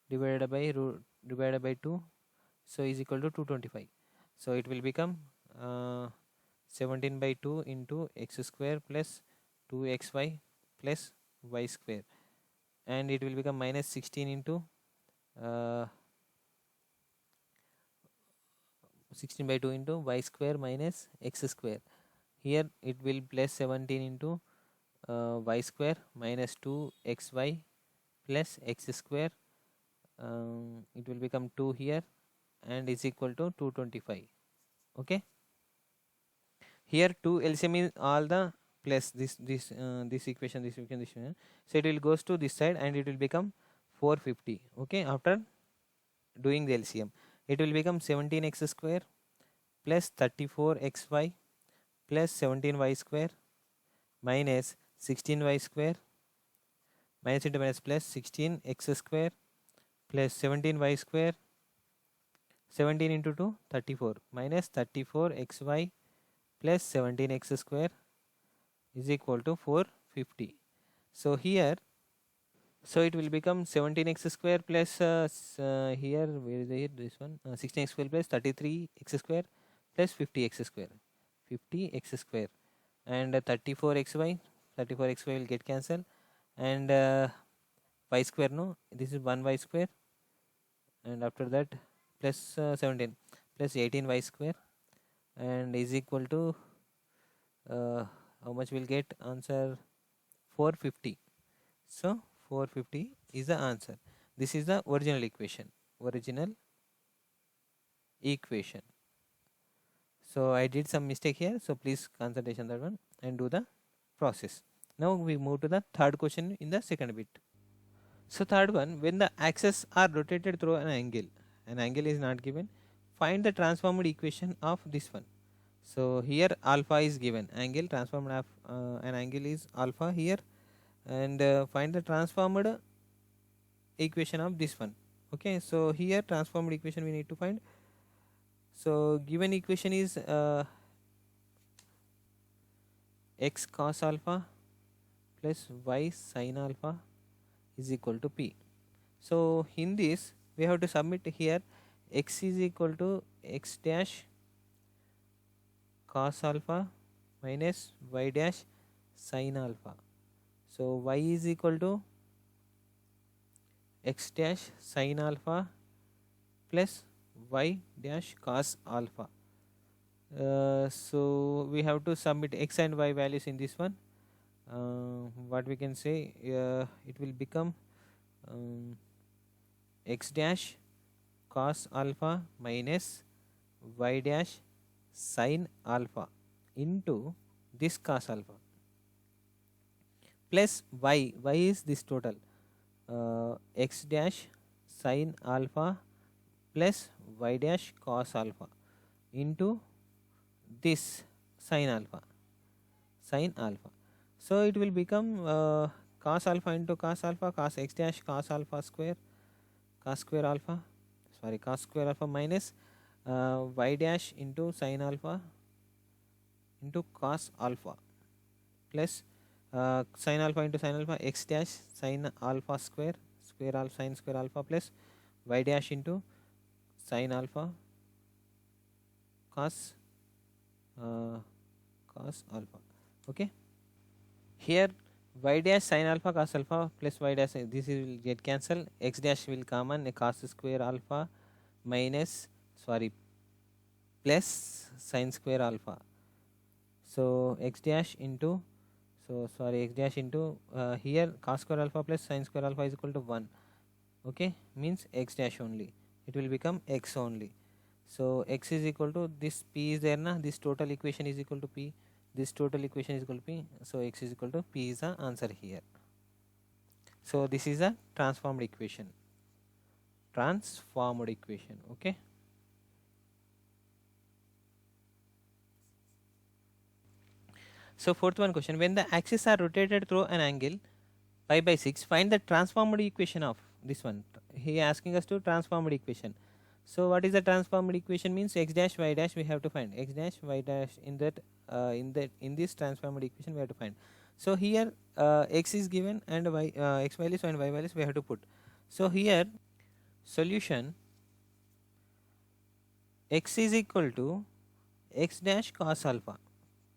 divided by root divided by 2, so is equal to 225. So it will become 17 by 2 into x square plus 2xy plus y square, and it will become minus 16 into 16 by 2 into y square minus x square. Here it will plus 17 into y square minus 2xy plus x square. It will become 2 here and is equal to 225. Okay. Here 2 LCM is all the plus this equation, this equation. So it will goes to this side and it will become 450. Okay. After doing the LCM, it will become 17x square plus 34xy plus 17y square minus 16y square minus into minus plus 16x square plus 17y square 17 into 2 34 minus 34xy plus 17x square is equal to 450. So here, so it will become 17x square plus here where is it, this one 16x square plus 33x square plus 50x square 50x square and 34xy will get cancelled, and y square, no, this is 1y square, and after that plus 17 plus 18y square and is equal to how much will get answer? 450. So 450 is the answer. This is the original equation. So I did some mistake here, so please concentration that one and do the process. Now we move to the third question in the second bit. So third one, when the axes are rotated through an angle is not given, find the transformed equation of this one. So here alpha is given, angle transformed of an angle is alpha here, and find the transformed equation of this one. Okay, so here transformed equation we need to find. So given equation is x cos alpha plus y sin alpha is equal to p. So in this we have to submit here x is equal to x dash cos alpha minus y dash sin alpha. So y is equal to x dash sin alpha plus y dash cos alpha. So we have to submit x and y values in this one. What we can say, it will become x dash cos alpha minus y dash sin alpha into this cos alpha plus y is this total x dash sin alpha plus y dash cos alpha into this sin alpha. So it will become cos alpha into cos alpha, cos x dash cos alpha square, cos square alpha, sorry, cos square alpha minus y dash into sin alpha into cos alpha plus sin alpha into sin alpha, x dash sin alpha square, square alpha sin square alpha plus y dash into sin alpha cos cos alpha. Okay, here y dash sin alpha cos alpha plus y dash, this will get cancelled, x dash will common, cos square alpha minus, sorry, plus sin square alpha. So x dash into, so sorry, x dash into here cos square alpha plus sin square alpha is equal to 1. Okay, means x dash only, it will become x only. So x is equal to this, p is there na, this total equation is equal to p, this total equation is equal to p, so x is equal to p is the answer here. So this is a transformed equation. Okay, so fourth one question, when the axes are rotated through an angle pi by 6, find the transformed equation of this one. He asking us to transformed equation. So what is the transformed equation? Means x dash y dash we have to find, x dash y dash in that in this transformed equation we have to find. So here x is given and y x values and y values we have to put. So here solution, x is equal to x dash cos alpha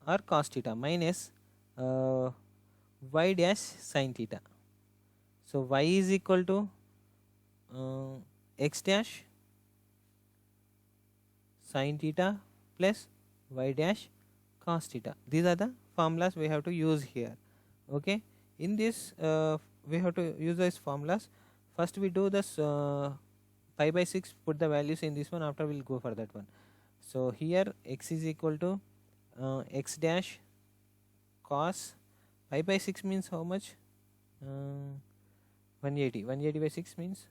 or cos theta minus y dash sin theta. So y is equal to x dash sin theta plus y dash cos theta. These are the formulas we have to use here. Okay, in this we have to use these formulas. First we do this pi by 6, put the values in this one, after we'll go for that one. So here x is equal to x dash cos pi by 6 means how much? 180. 180 by 6 means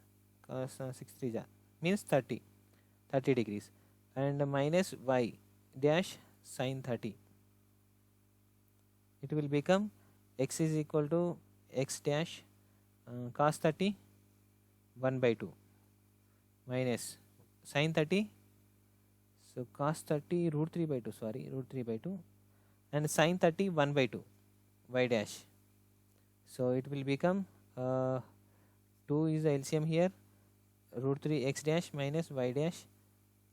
cos 6 3 ja means 30 degrees, and minus y dash sin 30. It will become x is equal to x dash cos 30 1 by 2 minus sin 30, so cos 30 root 3 by 2, sorry, root 3 by 2, and sin 30 1 by 2 y dash. So it will become 2 is the LCM here, root 3 x dash minus y dash,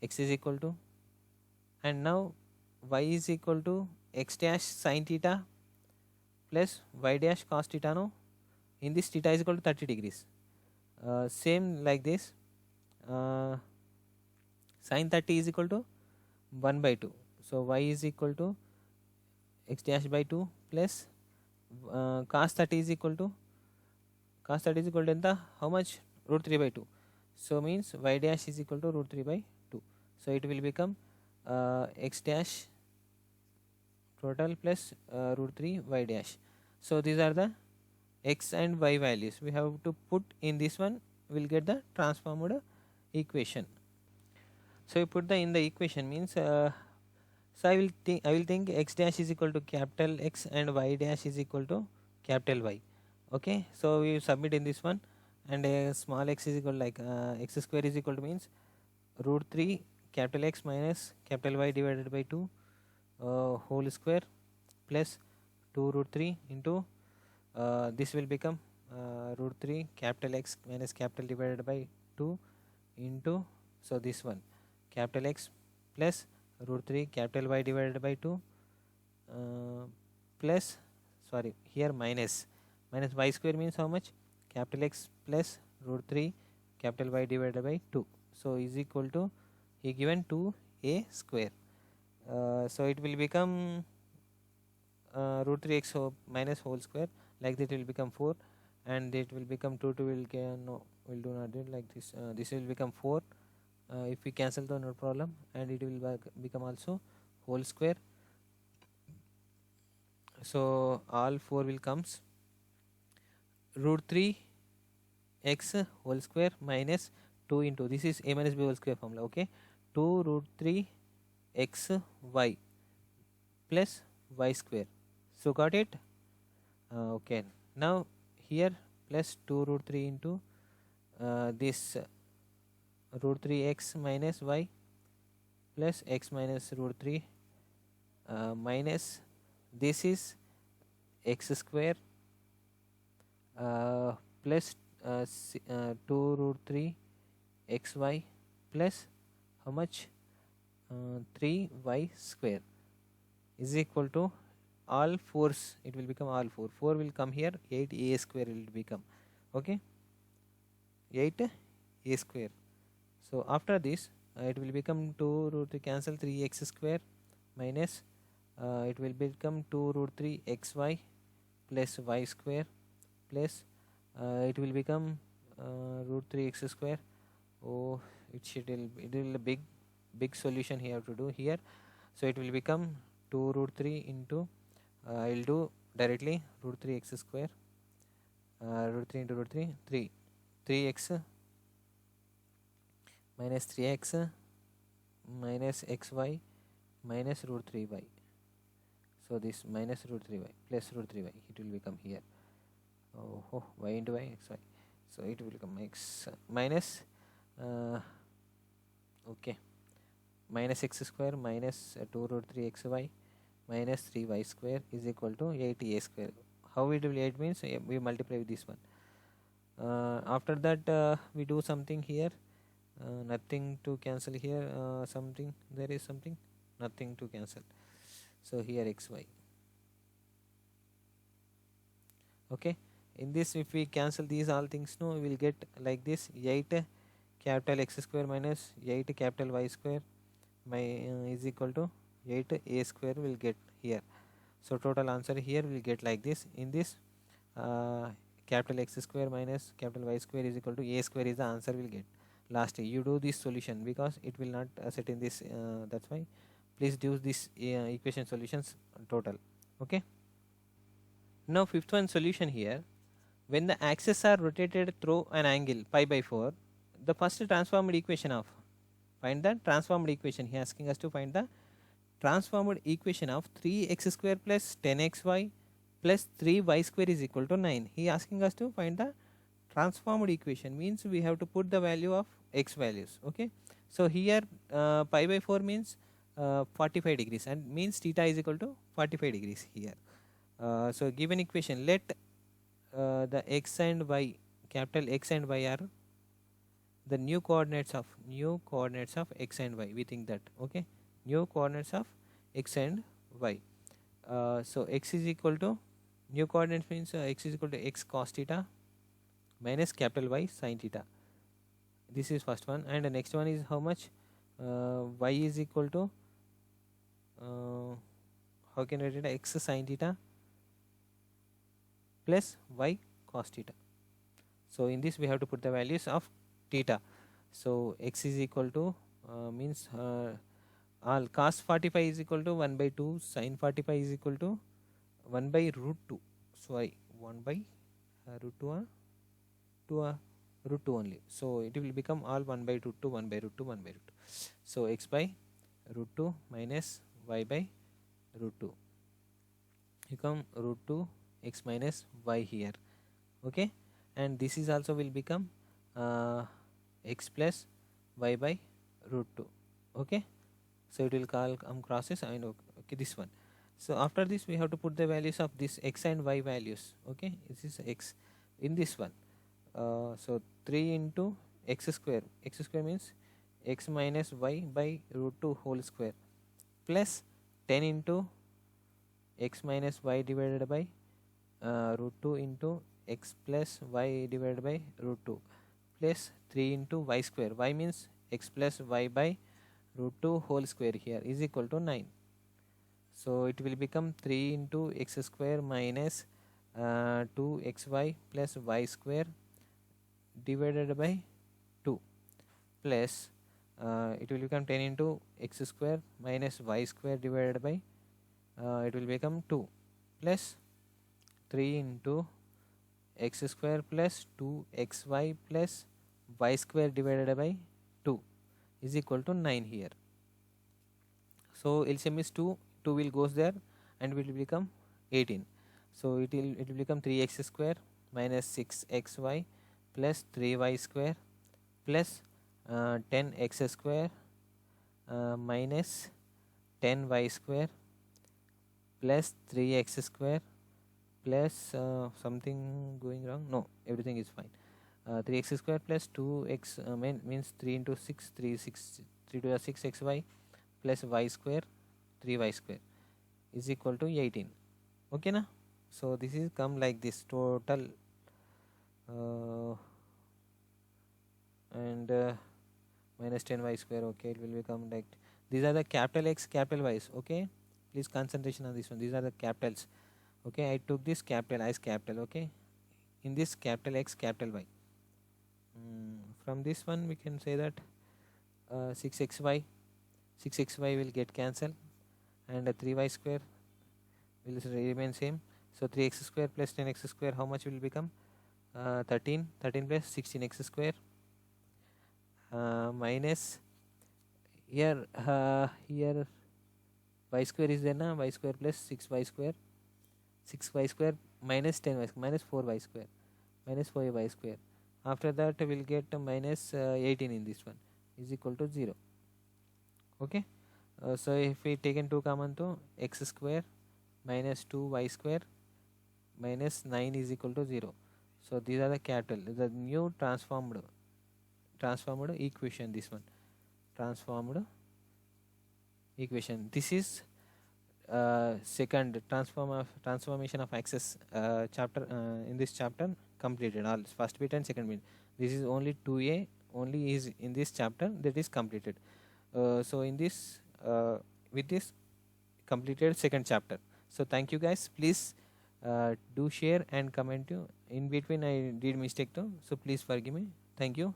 x is equal to, and now y is equal to x dash sin theta plus y dash cos theta. No, in this theta is equal to 30 degrees. Same like this, sin 30 is equal to 1 by 2. So y is equal to x dash by 2 plus cos 30 is equal to how much? Root 3 by 2. So means y dash is equal to root 3 by 2. So it will become x dash total plus root 3 y dash. So these are the x and y values we have to put in this one, we'll get the transformed equation. So you put the in the equation means so I will think x dash is equal to capital X and y dash is equal to capital Y. Okay, so we submit in this one, and small x is equal like x square is equal to means root 3 capital X minus capital Y divided by 2 whole square plus 2 root 3 into this will become root 3 capital X minus capital divided by 2 into, so this one capital X plus root 3 capital Y divided by 2 plus, sorry, here minus y square means how much? Capital X plus root 3 capital Y divided by 2. So is equal to, he given 2a square. So it will become root 3x minus whole square, like that will become 4, and it will become 2 will get, no, we'll do not do it like this. This will become 4 if we cancel the no problem, and it will become also whole square. So all 4 will comes root 3 x whole square minus 2 into, this is a minus b whole square formula, okay, 2 root 3 x y plus y square. So got it? Okay, now here plus 2 root 3 into this root 3 x minus y plus x minus root 3 minus this is x square plus 2 root 3 xy plus how much 3y square is equal to all 4's, it will become all 4 will come here, 8a square will become, okay, 8a square. So after this it will become 2 root 3 cancel 3x square minus it will become 2 root 3 xy plus y square plus it will become root 3 x square. Oh, it will a big solution here to do here. So it will become 2 root 3 into I will do directly root 3 x square root 3 into root 3 3x minus 3x minus xy minus root 3y. So this minus root 3y plus root 3y, it will become here. Oh, y into y xy. So it will become x minus okay, minus x square minus 2 root 3 xy minus 3y square is equal to 8a square. How it will 8 means we multiply with this one. After that we do something here, nothing to cancel here, something there is something, nothing to cancel. So here xy, okay. In this if we cancel these all things, no, we will get like this 8 capital x square minus 8 capital y square is equal to 8a square will get here. So total answer here will get like this. In this capital x square minus capital y square is equal to a square is the answer will get. Lastly you do this solution because it will not set in this, that's why please do this equation solutions total, okay. Now fifth one solution here. When the axes are rotated through an angle pi by 4, the first transformed equation of, find the transformed equation. He is asking us to find the transformed equation of 3x square plus 10xy plus 3y square is equal to 9. He is asking us to find the transformed equation, means we have to put the value of x values, okay. So here pi by 4 means 45 degrees and means theta is equal to 45 degrees here. So given equation, let the x and y, capital X and y are the new coordinates of x and y, we think that, okay, new coordinates of x and y. So x is equal to, new coordinates means x is equal to x cos theta minus capital Y sin theta. This is first one, and the next one is how much y is equal to how can I write it, x sin theta plus y cos theta. So in this we have to put the values of theta. So x is equal to means all cos 45 is equal to 1 by 2, sin 45 is equal to 1 by root 2. Sorry, 1 by root 2 root 2 only. So it will become all 1 by root 2, 1 by root 2, 1 by root 2. So x by root 2 minus y by root 2 become root 2 x minus y here, okay, and this is also will become x plus y by root 2, okay. So it will come crosses and okay this one. So after this we have to put the values of this x and y values, okay. This is x in this one. So 3 into x square means x minus y by root 2 whole square plus 10 into x minus y divided by root 2 into x plus y divided by root 2 plus 3 into y square, y means x plus y by root 2 whole square here is equal to 9. So it will become 3 into x square minus 2xy plus y square divided by 2 plus it will become 10 into x square minus y square divided by it will become 2 plus 3 into x square plus 2xy plus y square divided by 2 is equal to 9 here. So LCM is 2, 2 will goes there and will become 18. So it will become 3x square minus 6xy plus 3y square plus 10x square minus 10y square plus 3x square plus something going wrong, no, everything is fine. 3x square plus 2x means 3 into 6, 3 to 6xy plus y square 3y square is equal to 18. Okay na? So this is come like this total and minus 10y square. Okay, it will become like these are the capital X capital Y's. Okay, please concentration on this one. These are the capitals. Okay, I took this capital as capital. Okay, in this capital X capital Y. From this one we can say that 6xy will get cancelled and 3y square will remain same. So 3x square plus 10x square, how much will become? 13 plus 16x square minus here y square is there na, y square plus 6y square minus 10y minus 4y square minus 4y square. After that we'll get minus 18 in this one is equal to 0. Okay, so if we taken 2 common to x square minus 2y square minus 9 is equal to 0. So these are the capital, the new transformed equation. This one transformed equation. This is second transformation of axis chapter in this chapter completed. All first bit and second bit. This is only 2a only is in this chapter that is completed. So in this with this completed second chapter. So thank you guys. Please do share and comment you. In between I did mistake too. So please forgive me. Thank you.